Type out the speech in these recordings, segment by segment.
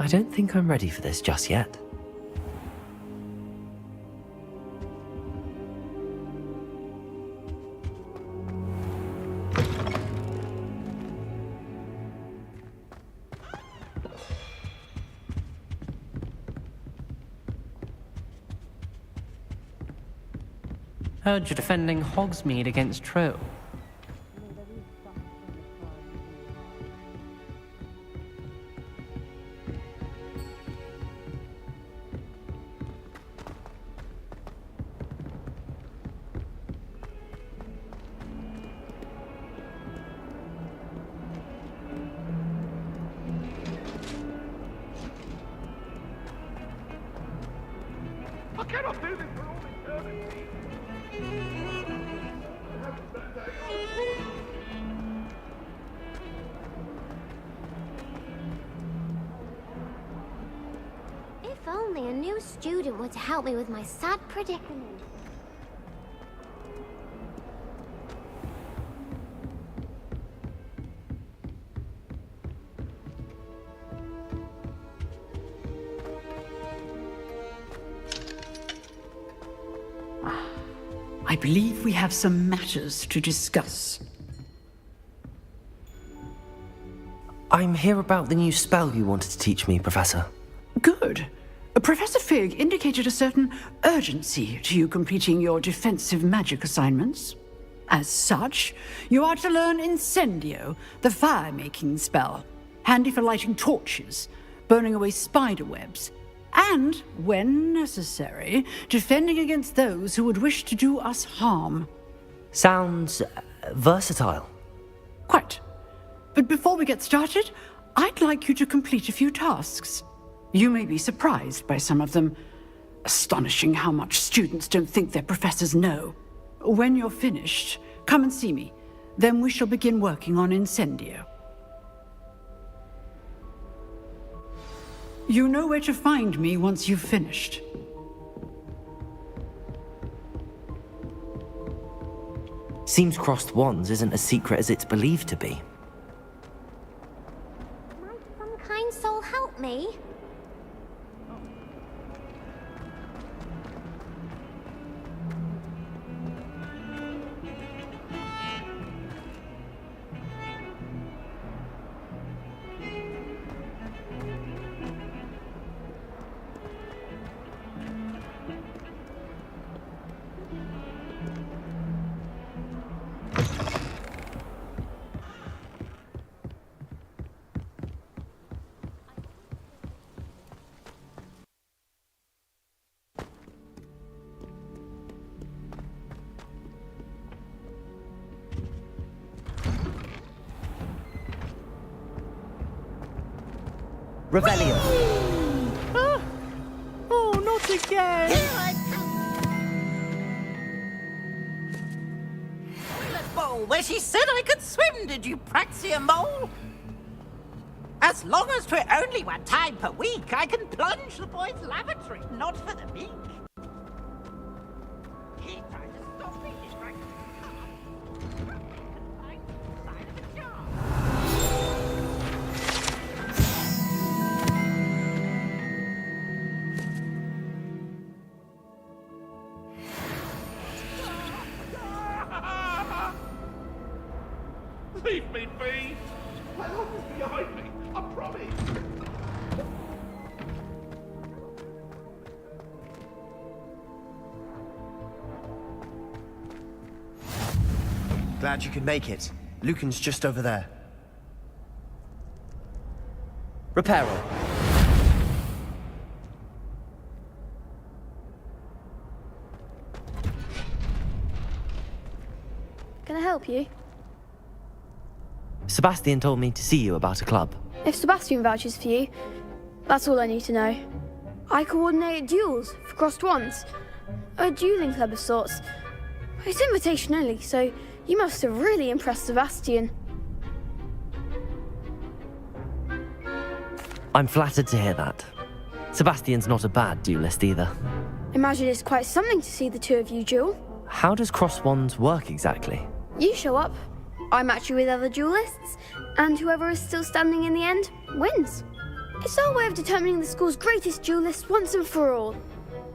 I don't think I'm ready for this just yet. Heard you're defending Hogsmeade against Trill. I cannot do this for all eternity. If only a new student were to help me with my sad predicament. I believe we have some matters to discuss. I'm here about the new spell you wanted to teach me, Professor. Good. Professor Fig indicated a certain urgency to you completing your defensive magic assignments. As such, you are to learn Incendio, the fire-making spell, handy for lighting torches, burning away spider webs, and, when necessary, defending against those who would wish to do us harm. Sounds versatile. Quite. But before we get started, I'd like you to complete a few tasks. You may be surprised by some of them. Astonishing how much students don't think their professors know. When you're finished, come and see me. Then we shall begin working on Incendio. You know where to find me once you've finished. Seems crossed wands isn't as secret as it's believed to be. Might some kind soul help me? Revelio. Oh, not again! Toilet bowl, where she said I could swim, did you, Praxia Mole? As long as 'twere only one time per week, I can plunge the boy's lavatory, not for the meek. He tried to stop me, he drank confined to the side of a jar. Leave me be! My love is behind me, I promise! Glad you could make it. Lucan's just over there. Reparo. Can I help you? Sebastian told me to see you about a club. If Sebastian vouches for you, that's all I need to know. I coordinate duels for crossed wands. A dueling club of sorts. It's invitation only, so you must have really impressed Sebastian. I'm flattered to hear that. Sebastian's not a bad duelist either. Imagine it's quite something to see the two of you duel. How does cross wands work exactly? You show up, I match you with other duelists, and whoever is still standing in the end wins. It's our way of determining the school's greatest duelist once and for all.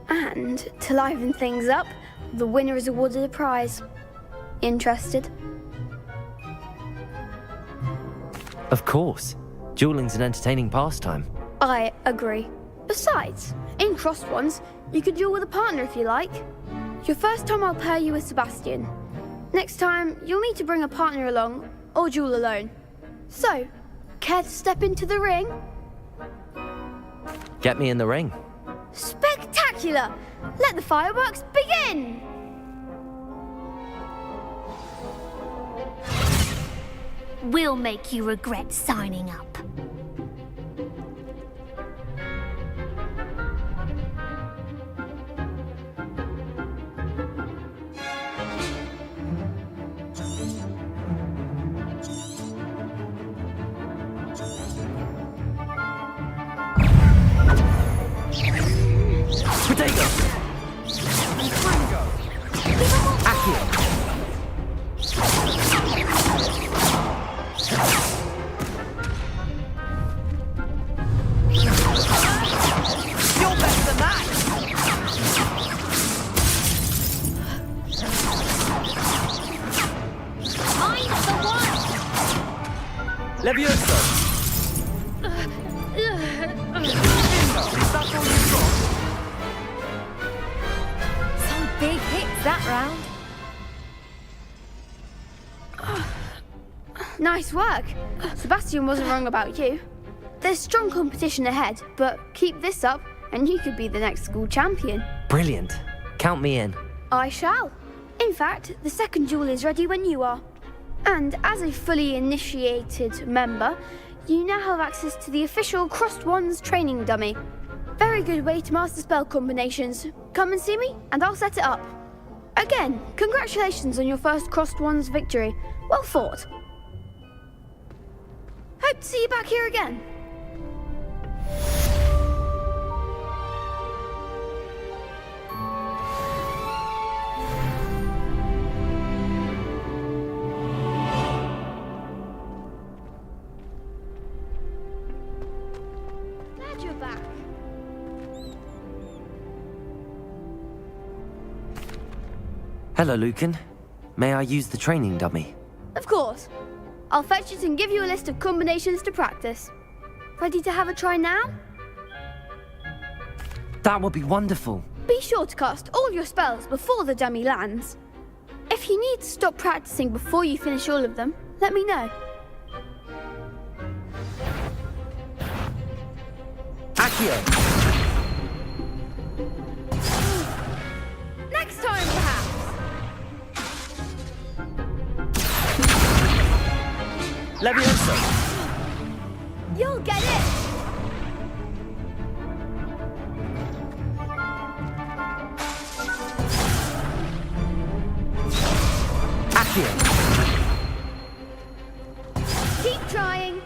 And to liven things up, the winner is awarded a prize. Interested? Of course. Dueling's an entertaining pastime. I agree. Besides, in crossed ones, you could duel with a partner if you like. Your first time I'll pair you with Sebastian. Next time, you'll need to bring a partner along, or duel alone. So, care to step into the ring? Get me in the ring. Spectacular! Let the fireworks begin! We'll make you regret signing up. Potato! Accio! You're better than that! I'm the one! Levioso! That's all you've got? Some big hits that round. Nice work. Sebastian wasn't wrong about you. There's strong competition ahead, but keep this up and you could be the next school champion. Brilliant. Count me in. I shall. In fact, the second duel is ready when you are. And as a fully initiated member, you now have access to the official Crossed Wands training dummy. Very good way to master spell combinations. Come and see me and I'll set it up. Again, congratulations on your first Crossed Wands victory. Well fought. Hope to see you back here again. Glad you're back. Hello, Lucan. May I use the training dummy? Of course. I'll fetch it and give you a list of combinations to practice. Ready to have a try now? That would be wonderful. Be sure to cast all your spells before the dummy lands. If you need to stop practicing before you finish all of them, let me know. Accio! Next time, perhaps. Levioso! You'll get it. Accio! Keep trying.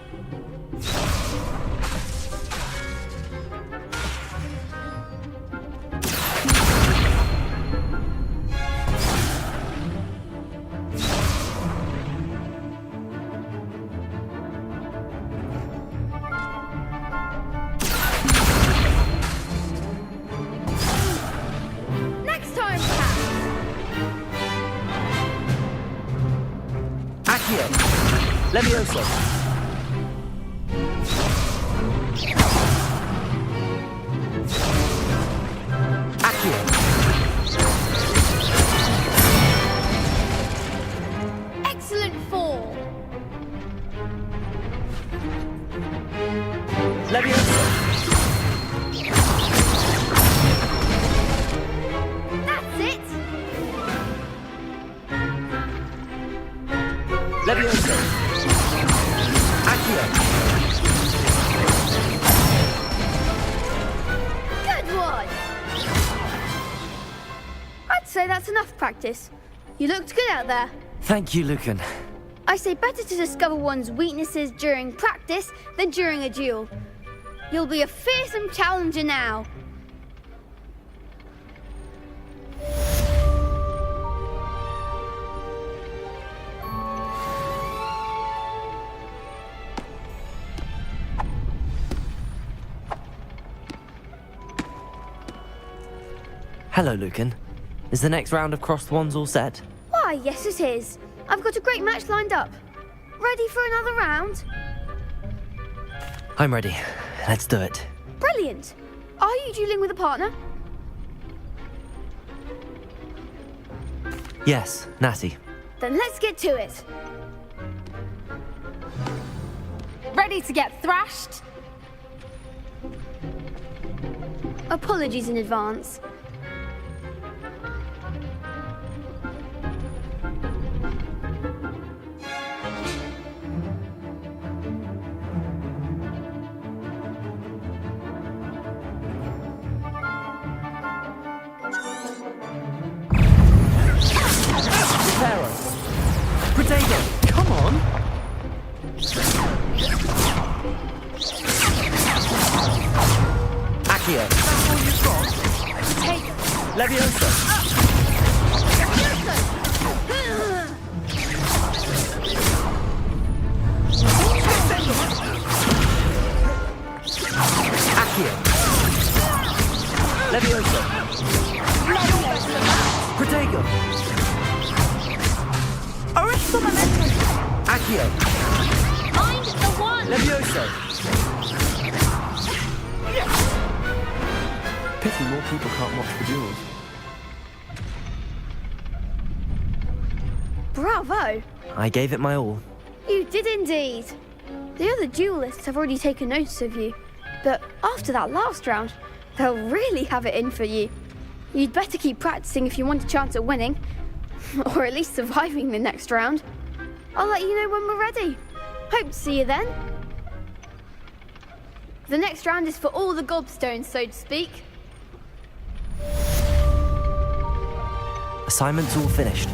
Next time, perhaps. Accio! Levioso! Accio! Excellent fall. Levioso! That's it. Levioso! Accio! Good one. I'd say that's enough practice. You looked good out there. Thank you, Lucan. I say better to discover one's weaknesses during practice than during a duel. You'll be a fearsome challenger now. Hello, Lucan. Is the next round of crossed wands all set? Why, yes it is. I've got a great match lined up. Ready for another round? I'm ready. Let's do it. Brilliant. Are you dueling with a partner? Yes, Natty. Then let's get to it. Ready to get thrashed? Apologies in advance. Protego, come on! Accio. That's all you've got? Leviosa. Accio. Leviosa. Protego. Accio. Find the one! Levioso. Pity more people can't watch the duels. Bravo! I gave it my all. You did indeed. The other duelists have already taken notice of you, but after that last round, they'll really have it in for you. You'd better keep practicing if you want a chance at winning, or at least surviving the next round. I'll let you know when we're ready. Hope to see you then. The next round is for all the gobstones, so to speak. Assignment's all finished.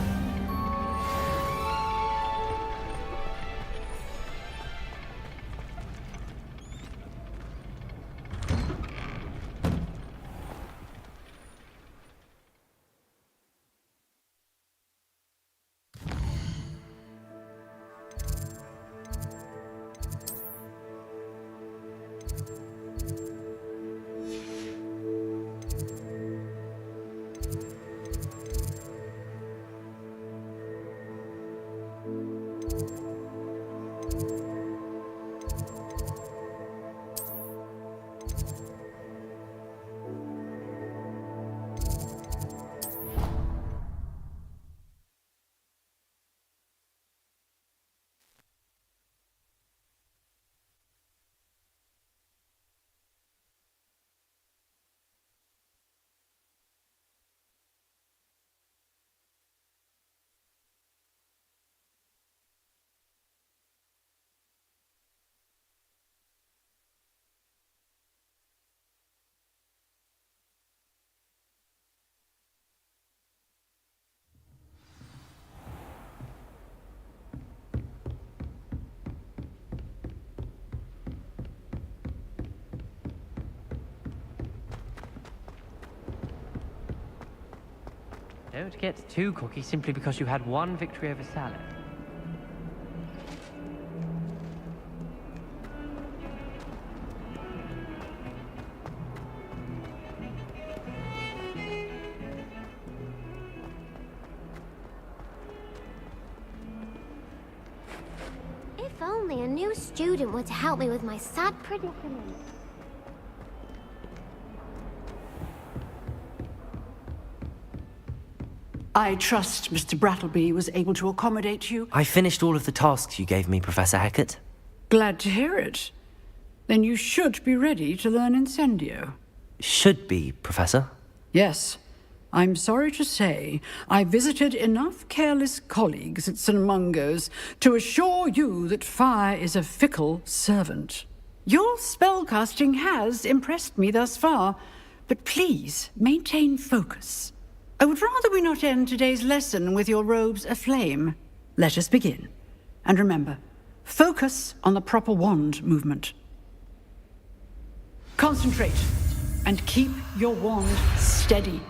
Don't get too cocky simply because you had one victory over Salad. If only a new student were to help me with my sad predicament. I trust Mr. Brattleby was able to accommodate you. I finished all of the tasks you gave me, Professor Hecat. Glad to hear it. Then you should be ready to learn Incendio. Should be, Professor. Yes. I'm sorry to say, I visited enough careless colleagues at St. Mungo's to assure you that fire is a fickle servant. Your spellcasting has impressed me thus far, but please maintain focus. I would rather we not end today's lesson with your robes aflame. Let us begin. And remember, focus on the proper wand movement. Concentrate, and keep your wand steady.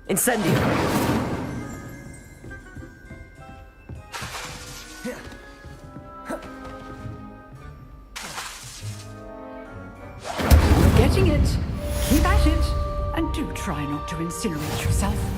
Incendio! You're getting it. Keep at it. And do try not to incinerate yourself.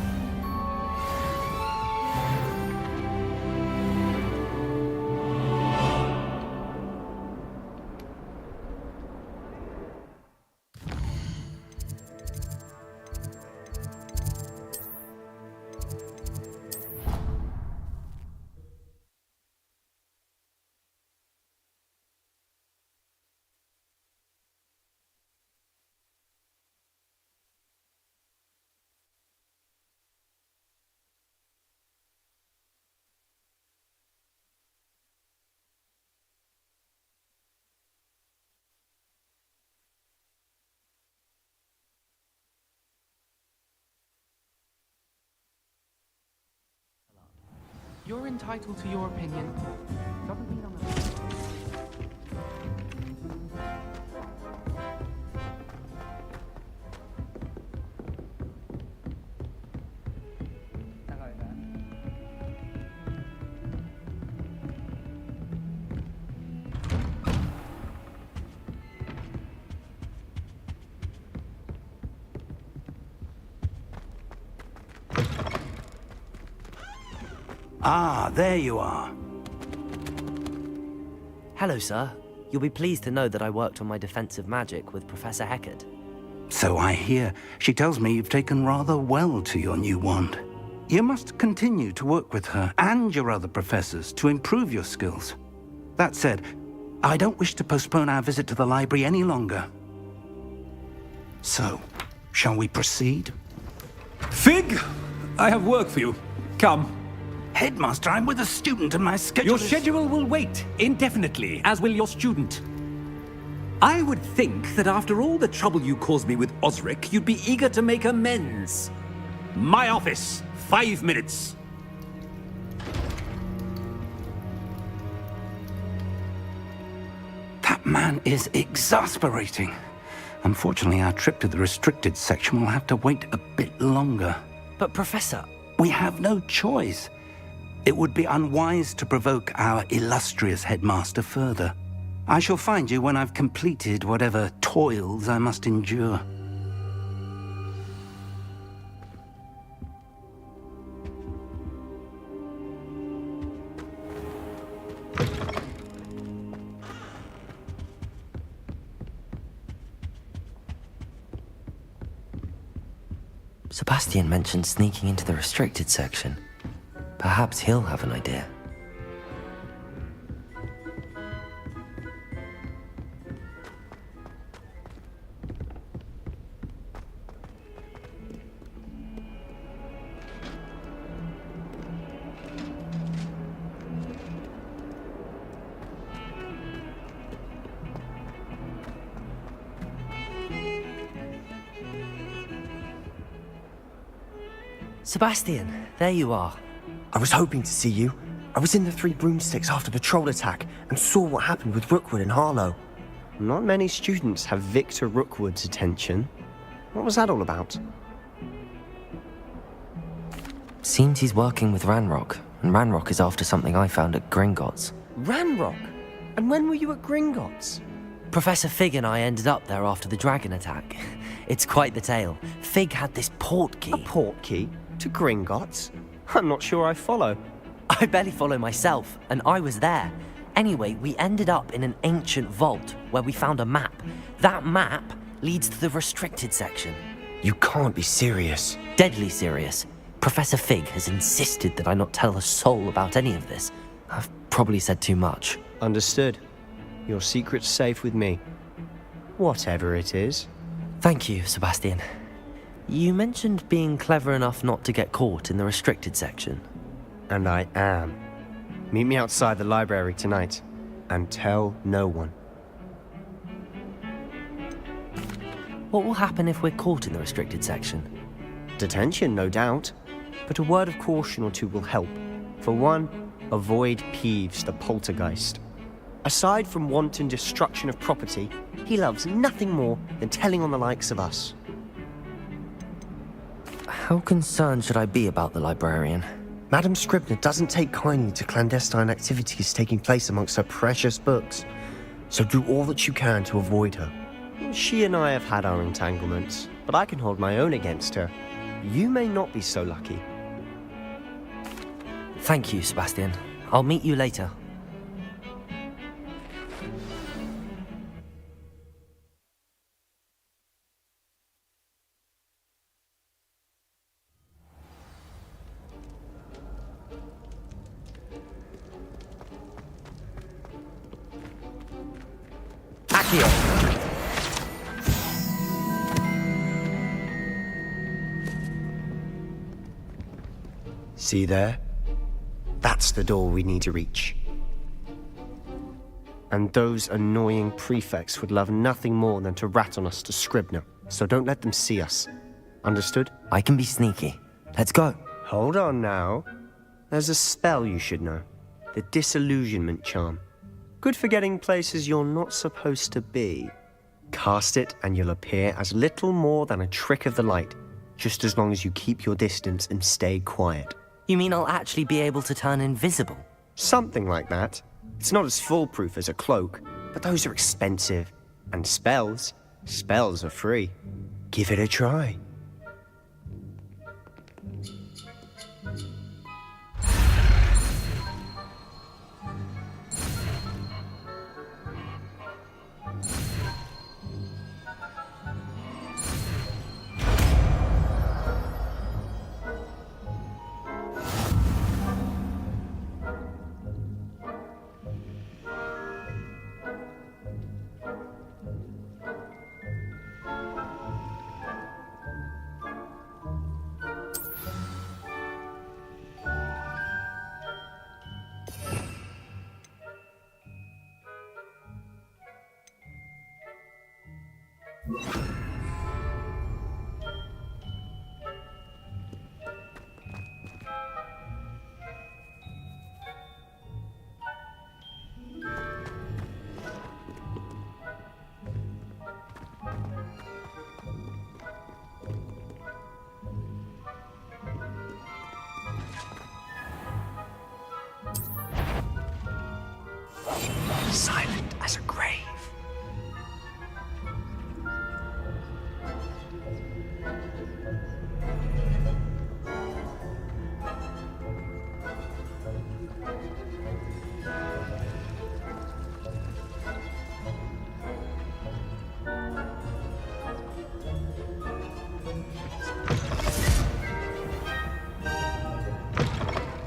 You're entitled to your opinion. Doesn't mean I'm Ah, there you are. Hello, sir. You'll be pleased to know that I worked on my defensive magic with Professor Heckard. So I hear. She tells me you've taken rather well to your new wand. You must continue to work with her and your other professors to improve your skills. That said, I don't wish to postpone our visit to the library any longer. So, shall we proceed? Fig! I have work for you. Come. Headmaster, I'm with a student and my schedule Your schedule will wait indefinitely, as will your student. I would think that after all the trouble you caused me with Osric, you'd be eager to make amends. My office, 5 minutes. That man is exasperating. Unfortunately, our trip to the restricted section will have to wait a bit longer. But, Professor... We have no choice. It would be unwise to provoke our illustrious headmaster further. I shall find you when I've completed whatever toils I must endure. Sebastian mentioned sneaking into the restricted section. Perhaps he'll have an idea. Sebastian, there you are. I was hoping to see you. I was in the Three Broomsticks after the troll attack and saw what happened with Rookwood and Harlow. Not many students have Victor Rookwood's attention. What was that all about? Seems he's working with Ranrock, and Ranrock is after something I found at Gringotts. Ranrock? And when were you at Gringotts? Professor Fig and I ended up there after the dragon attack. It's quite the tale. Fig had this port key. A port key? To Gringotts? I'm not sure I follow. I barely follow myself, and I was there. Anyway, we ended up in an ancient vault where we found a map. That map leads to the restricted section. You can't be serious. Deadly serious. Professor Fig has insisted that I not tell a soul about any of this. I've probably said too much. Understood. Your secret's safe with me. Whatever it is. Thank you, Sebastian. You mentioned being clever enough not to get caught in the restricted section. And I am. Meet me outside the library tonight, and tell no one. What will happen if we're caught in the restricted section? Detention, no doubt. but a word of caution or two will help. For one, avoid Peeves the poltergeist. Aside from wanton destruction of property, he loves nothing more than telling on the likes of us. How concerned should I be about the librarian? Madam Scribner doesn't take kindly to clandestine activities taking place amongst her precious books, so do all that you can to avoid her. She and I have had our entanglements, but I can hold my own against her. You may not be so lucky. Thank you, Sebastian. I'll meet you later. See there? That's the door we need to reach. And those annoying prefects would love nothing more than to rat on us to Scribner, so don't let them see us. Understood? I can be sneaky. Let's go. Hold on now. There's a spell you should know. The Disillusionment Charm. Good for getting places you're not supposed to be. Cast it and you'll appear as little more than a trick of the light, just as long as you keep your distance and stay quiet. You mean I'll actually be able to turn invisible? Something like that. It's not as foolproof as a cloak, but those are expensive. And spells are free. Give it a try. Silent as a grave.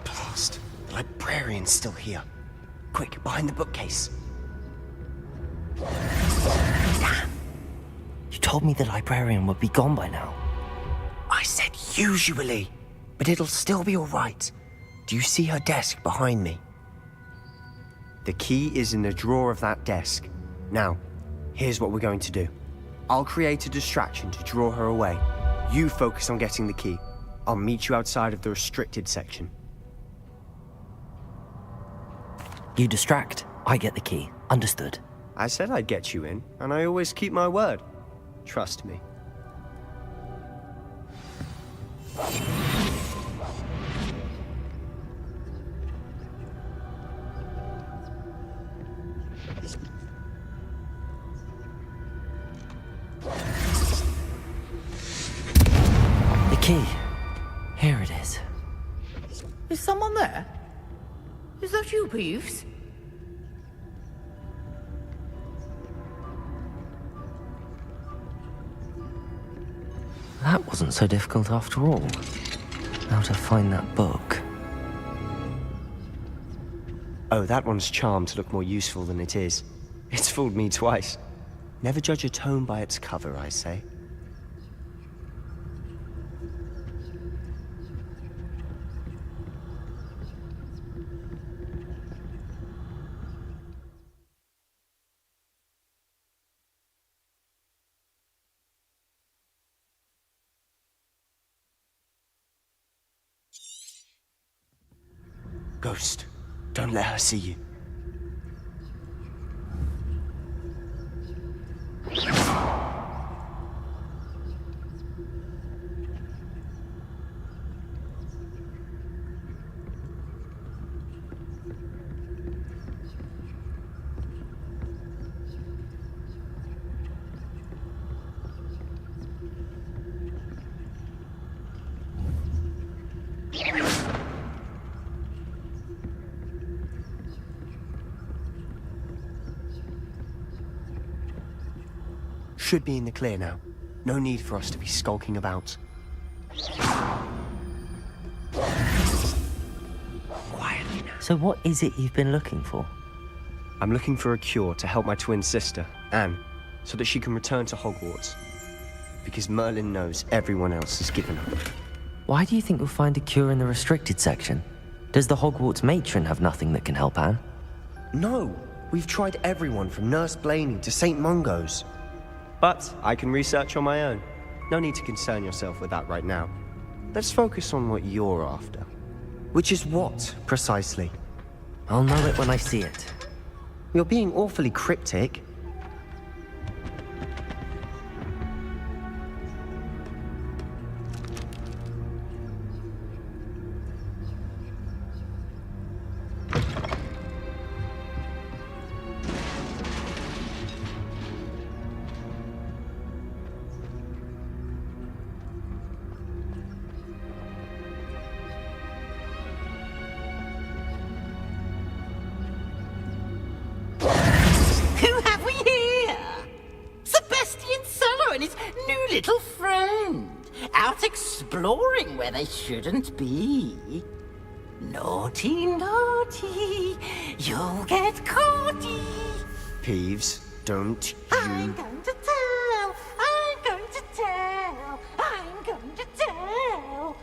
Blast! The librarian's still here. Quick, behind the bookcase. Damn! You told me the librarian would be gone by now. I said usually, but it'll still be all right. Do you see her desk behind me? The key is in the drawer of that desk. Now, here's what we're going to do. I'll create a distraction to draw her away. You focus on getting the key. I'll meet you outside of the restricted section. You distract, I get the key. Understood. I said I'd get you in, and I always keep my word. Trust me. The key. Here it is. Is someone there? Is that you, Peeves? That wasn't so difficult after all. How to find that book. Oh, that one's charmed to look more useful than it is. It's fooled me twice. Never judge a tome by its cover, I say. Ghost, don't let her see you. Should be in the clear now. No need for us to be skulking about. Quietly now. So what is it you've been looking for? I'm looking for a cure to help my twin sister, Anne, so that she can return to Hogwarts. Because Merlin knows everyone else has given up. Why do you think you'll find a cure in the restricted section? Does the Hogwarts matron have nothing that can help Anne? No! We've tried everyone from Nurse Blaney to St. Mungo's. But I can research on my own. No need to concern yourself with that right now. Let's focus on what you're after. Which is what, precisely? I'll know it when I see it. You're being awfully cryptic. Little friend, out exploring where they shouldn't be. Naughty, naughty, you'll get caughty. Peeves, don't you... I'm going to tell, I'm going to tell, I'm going to tell.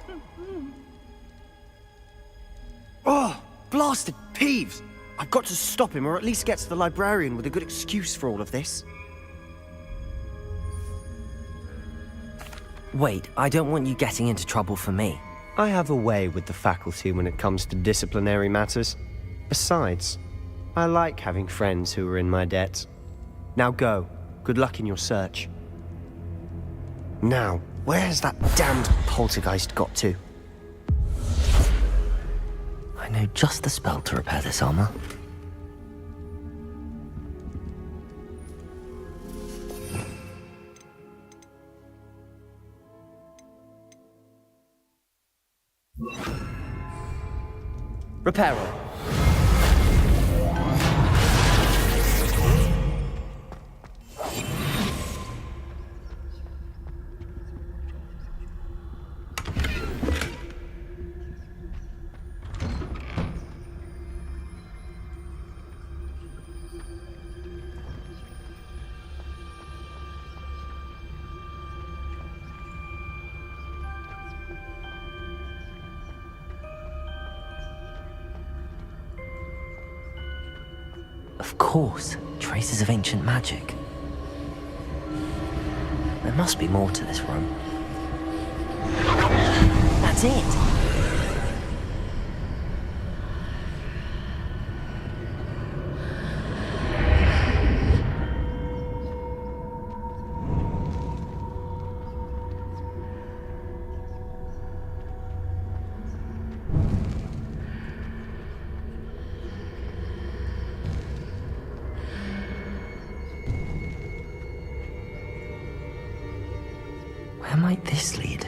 Oh, blasted Peeves! I've got to stop him, or at least get to the librarian with a good excuse for all of this. Wait, I don't want you getting into trouble for me. I have a way with the faculty when it comes to disciplinary matters. Besides, I like having friends who are in my debt. Now go. Good luck in your search. Now, where's that damned poltergeist got to? I know just the spell to repair this armor. Reparo. Of course, traces of ancient magic. There must be more to this room. That's it! Where might this lead?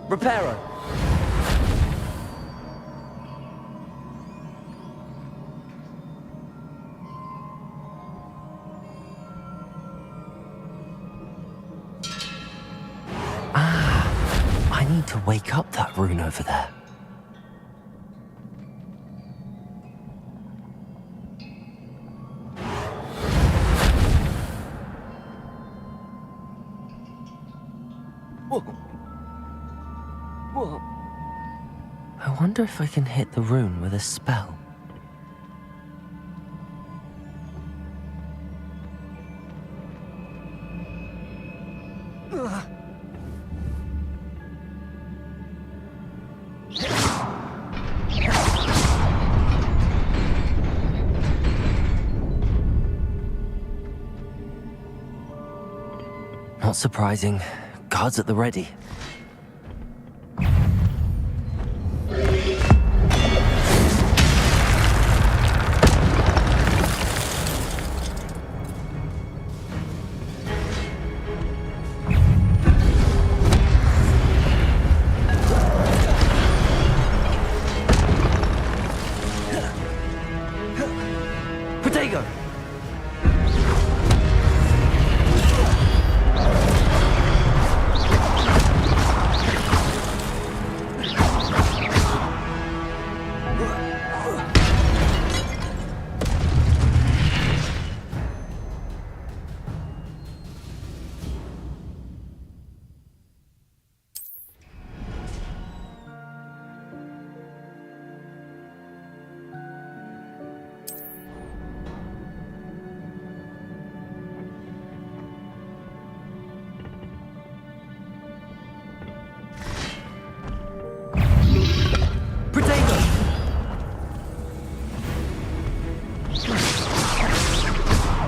Reparo. I need to wake up that rune over there. I wonder if I can hit the rune with a spell. Not surprising. Guards at the ready. Protego!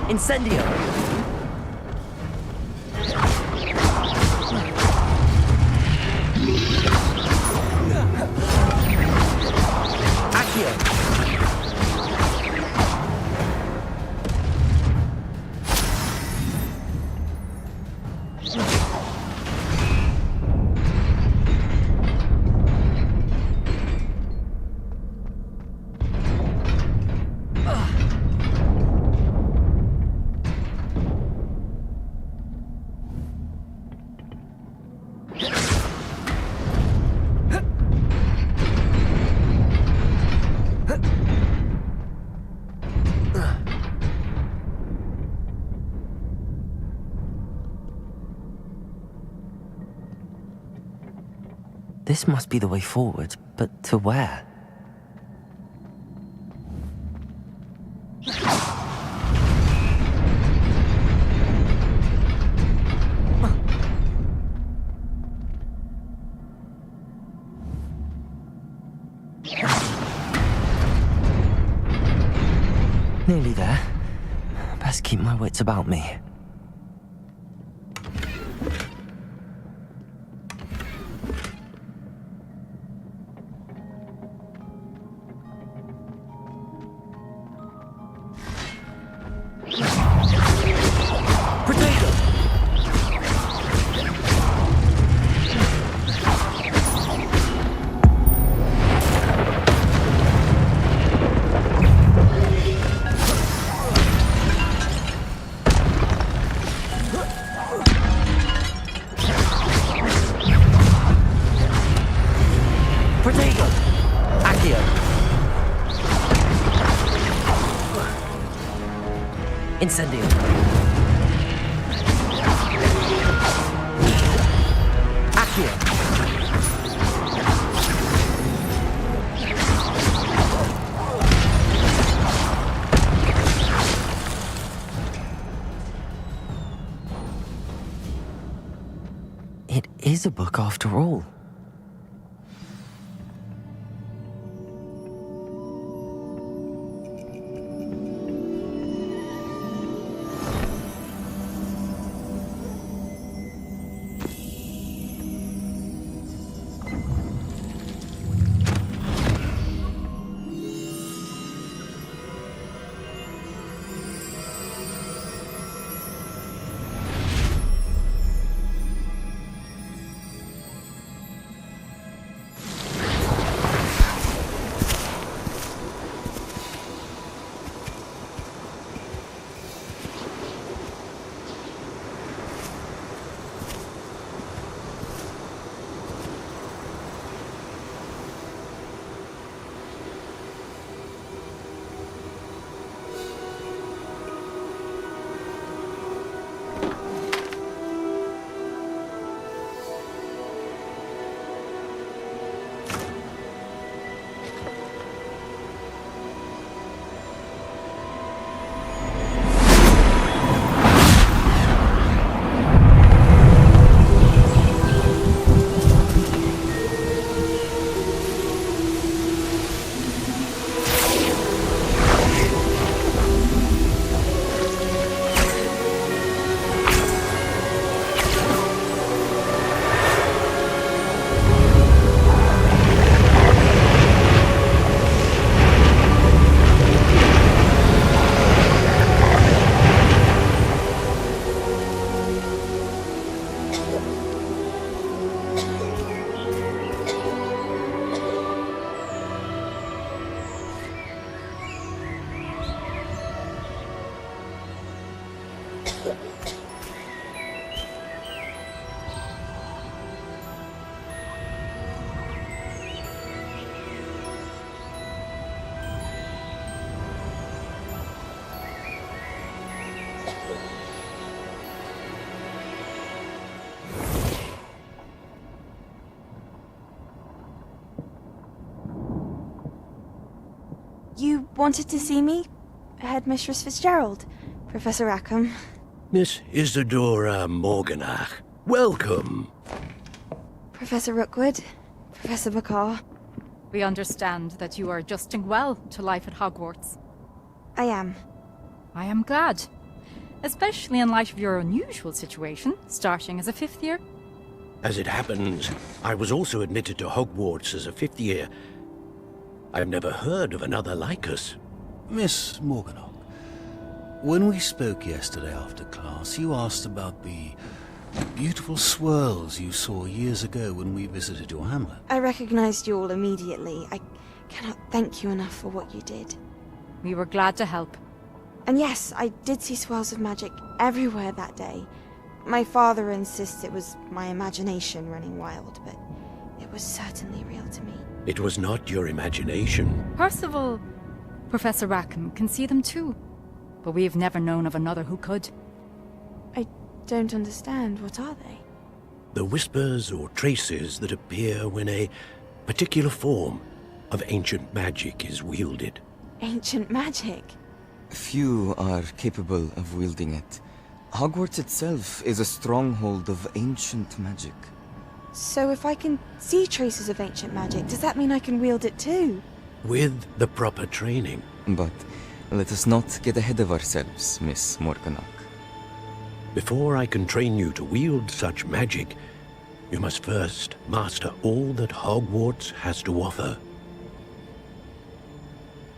Incendio! Accio! This must be the way forward, but to where? Nearly there. Best keep my wits about me. Incendio. Accio. It is a book after all. You wanted to see me? Headmistress Fitzgerald, Professor Rackham. Miss Isadora Morganach, welcome. Professor Rookwood, Professor Bakar. We understand that you are adjusting well to life at Hogwarts. I am. I am glad. Especially in light of your unusual situation, starting as a 5th year. As it happens, I was also admitted to Hogwarts as a 5th year. I've never heard of another like us. Miss Morganach, when we spoke yesterday after class, you asked about the beautiful swirls you saw years ago when we visited your hamlet. I recognized you all immediately. I cannot thank you enough for what you did. We were glad to help. And yes, I did see swirls of magic everywhere that day. My father insists it was my imagination running wild, but it was certainly real to me. It was not your imagination. Percival, Professor Rackham can see them too. But we have never known of another who could. I don't understand. What are they? The whispers or traces that appear when a particular form of ancient magic is wielded. Ancient magic? Few are capable of wielding it. Hogwarts itself is a stronghold of ancient magic. So if I can see traces of ancient magic, does that mean I can wield it too? With the proper training. But let us not get ahead of ourselves, Miss Morganach. Before I can train you to wield such magic, you must first master all that Hogwarts has to offer.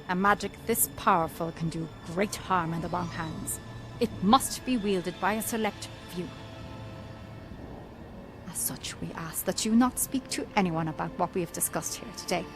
A magic this powerful can do great harm in the wrong hands. It must be wielded by a select few. As such, we ask that you not speak to anyone about what we have discussed here today.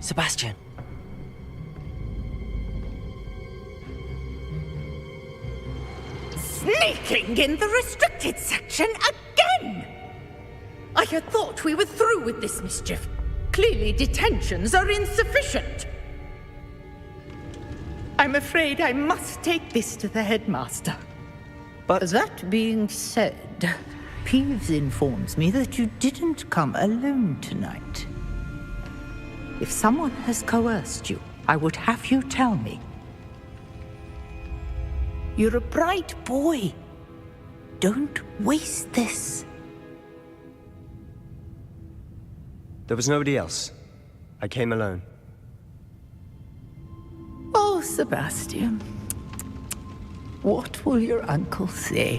Sebastian. Sneaking in the restricted section again! I had thought we were through with this mischief. Clearly detentions are insufficient. I'm afraid I must take this to the headmaster. But that being said, Peeves informs me that you didn't come alone tonight. If someone has coerced you, I would have you tell me. You're a bright boy. Don't waste this. there was nobody else. I came alone. Oh, Sebastian. What will your uncle say?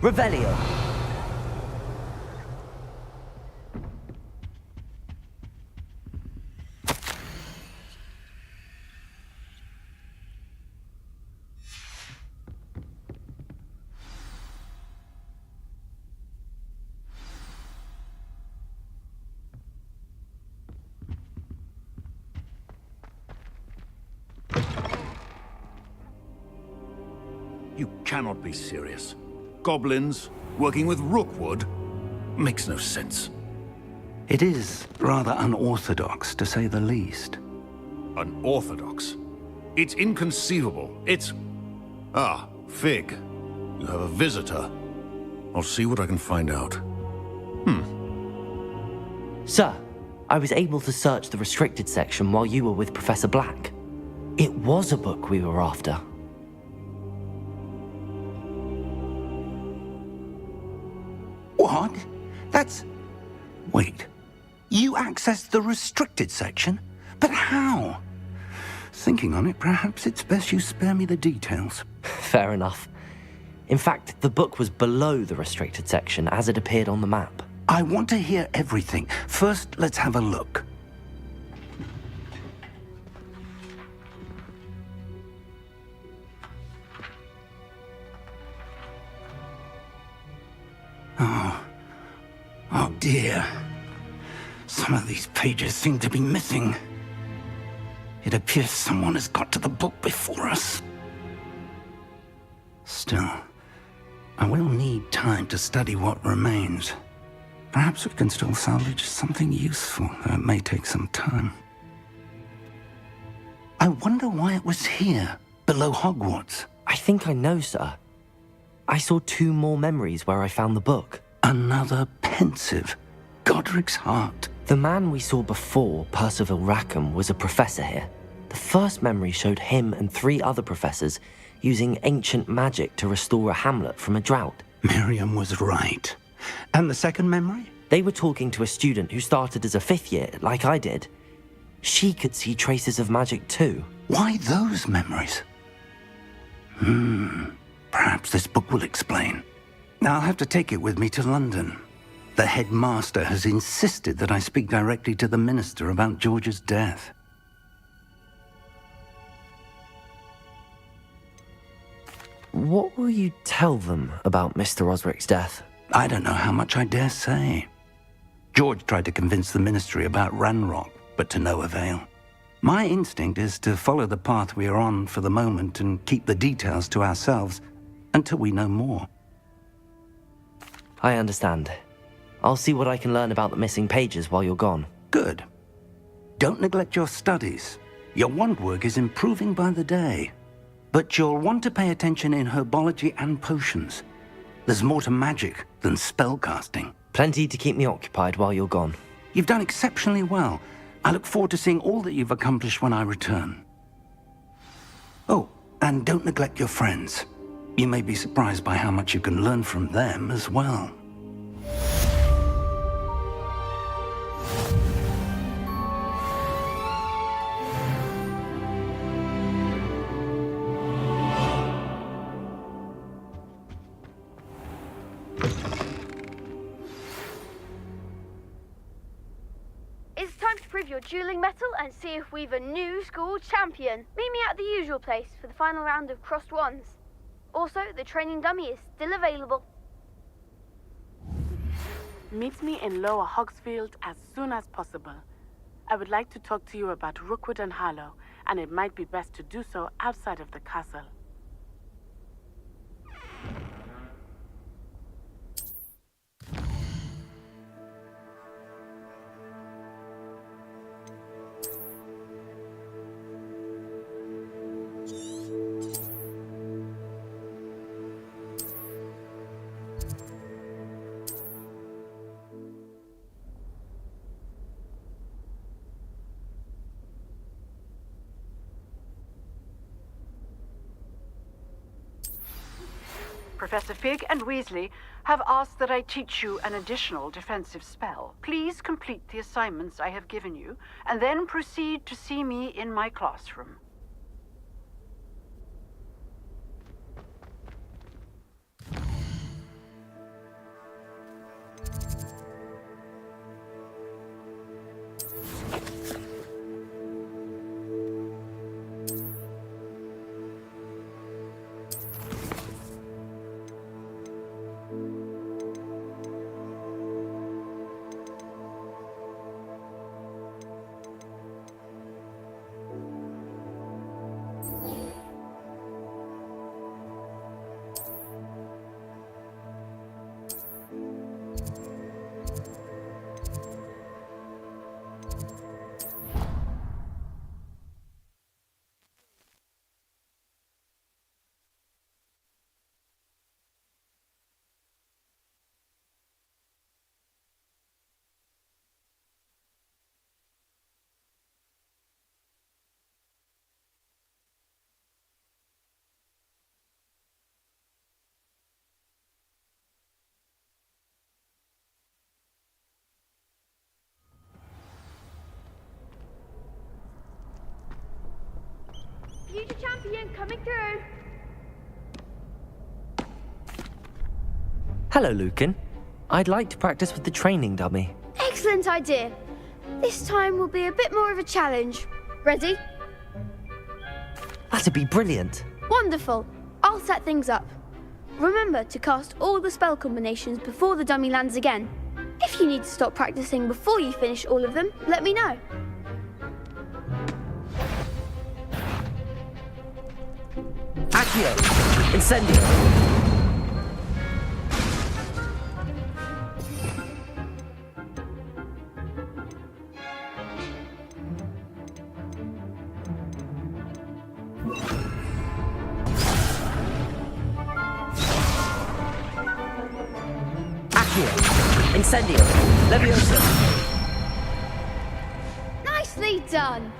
Revelio. You cannot be serious. Goblins working with Rookwood? Makes no sense. It is rather unorthodox, to say the least. Unorthodox? It's inconceivable. It's... Ah, Fig. You have a visitor. I'll see what I can find out. Sir, I was able to search the restricted section while you were with Professor Black. It was a book we were after. What? That's... Wait. You accessed the restricted section? But how? Thinking on it, perhaps it's best you spare me the details. Fair enough. In fact, the book was below the restricted section as it appeared on the map. I want to hear everything. First, let's have a look. Oh dear. Some of these pages seem to be missing. It appears someone has got to the book before us. Still, I will need time to study what remains. Perhaps we can still salvage something useful, though it may take some time. I wonder why it was here, below Hogwarts. I think I know, sir. I saw 2 more memories where I found the book. Another pensive. Godric's heart. The man we saw before, Percival Rackham, was a professor here. The first memory showed him and 3 other professors using ancient magic to restore a hamlet from a drought. Miriam was right. And the second memory? They were talking to a student who started as a 5th year, like I did. She could see traces of magic too. Why those memories? Perhaps this book will explain. I'll have to take it with me to London. The headmaster has insisted that I speak directly to the minister about George's death. What will you tell them about Mr. Osric's death? I don't know how much I dare say. George tried to convince the ministry about Ranrock, but to no avail. My instinct is to follow the path we are on for the moment and keep the details to ourselves until we know more. I understand. I'll see what I can learn about the missing pages while you're gone. Good. Don't neglect your studies. Your wand work is improving by the day. But you'll want to pay attention in herbology and potions. There's more to magic than spellcasting. Plenty to keep me occupied while you're gone. You've done exceptionally well. I look forward to seeing all that you've accomplished when I return. Oh, and don't neglect your friends. You may be surprised by how much you can learn from them as well. It's time to prove your dueling mettle and see if we've a new school champion. Meet me at the usual place for the final round of crossed wands. Also, the training dummy is still available. Meet me in Lower Hogsfield as soon as possible. I would like to talk to you about Rookwood and Harlow, and it might be best to do so outside of the castle. Professor Fig and Weasley have asked that I teach you an additional defensive spell. Please complete the assignments I have given you, and then proceed to see me in my classroom. Future champion coming through. Hello, Lucan. I'd like to practice with the training dummy. Excellent idea. This time will be a bit more of a challenge. Ready? That'd be brilliant. Wonderful. I'll set things up. Remember to cast all the spell combinations before the dummy lands again. If you need to stop practicing before you finish all of them, let me know. Accio! Incendio! Incendio! Leviosa! Nicely done!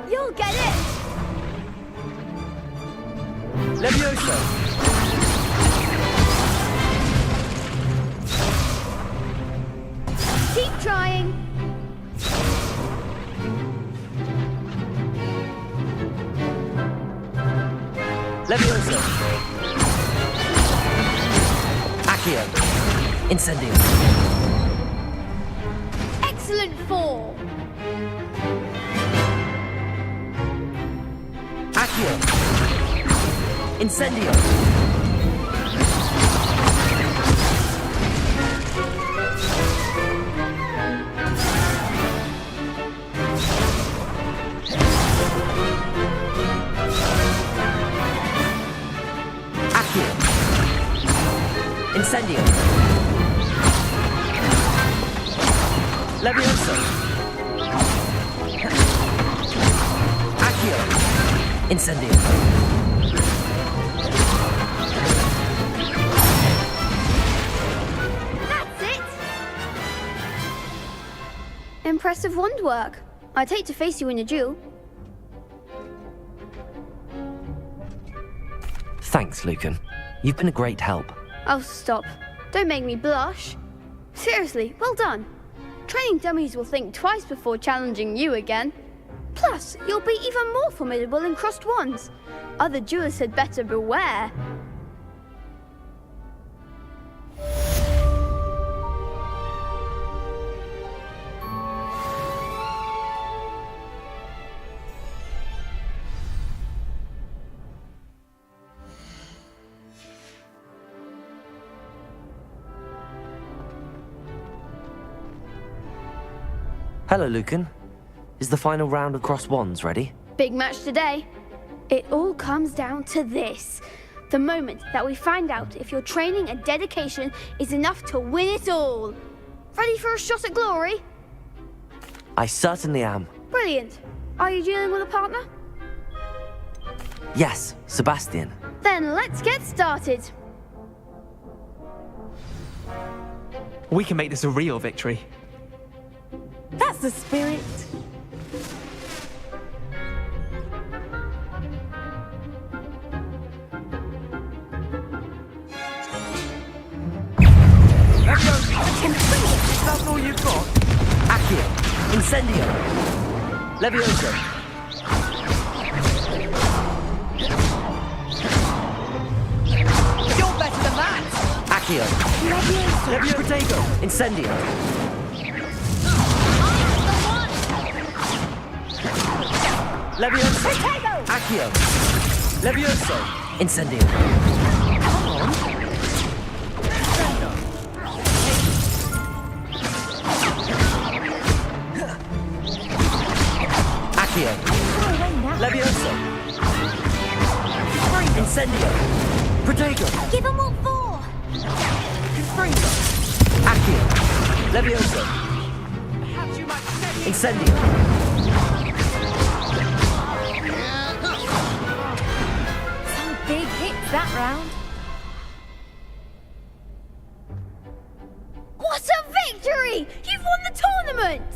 You'll get it! Leviosa! Keep trying. Leviosa! Accio! Incendio! Excellent fall. Accio! Incendio! Incendio! Leviosa! Accio! Incendio! That's it! Impressive wand work. I'd hate to face you in a duel. Thanks, Lucan. You've been a great help. Oh, stop. Don't make me blush. Seriously, well done. Training dummies will think twice before challenging you again. Plus, you'll be even more formidable in crossed wands. Other duelists had better beware. Hello, Lucan. Is the final round of crossed wands ready? Big match today. It all comes down to this. The moment that we find out if your training and dedication is enough to win it all. Ready for a shot at glory? I certainly am. Brilliant. Are you dealing with a partner? Yes, Sebastian. Then let's get started. We can make this a real victory. That's the spirit. That's all you've got? Accio! Incendio! Leviosa! You're better than that! Accio! Leviosa! Protego! Incendio! Leviosa! Accio! Leviosa! Incendio! Come on! Accio! Leviosa! Incendio! Protego! Give him what for! Accio! Leviosa! Incendio! Some big hits that round. What a victory! You've won the tournament!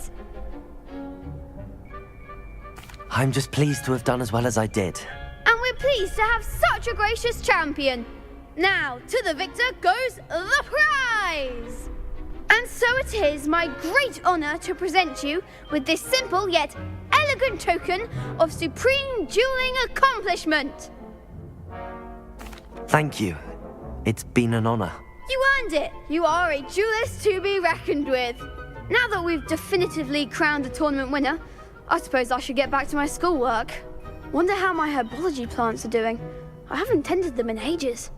I'm just pleased to have done as well as I did. And we're pleased to have such a gracious champion. Now, to the victor goes the prize! And so it is my great honour to present you with this simple yet elegant token of supreme dueling accomplishment. Thank you. It's been an honor. You earned it. You are a duelist to be reckoned with. Now that we've definitively crowned the tournament winner, I suppose I should get back to my schoolwork. Wonder how my herbology plants are doing. I haven't tended them in ages.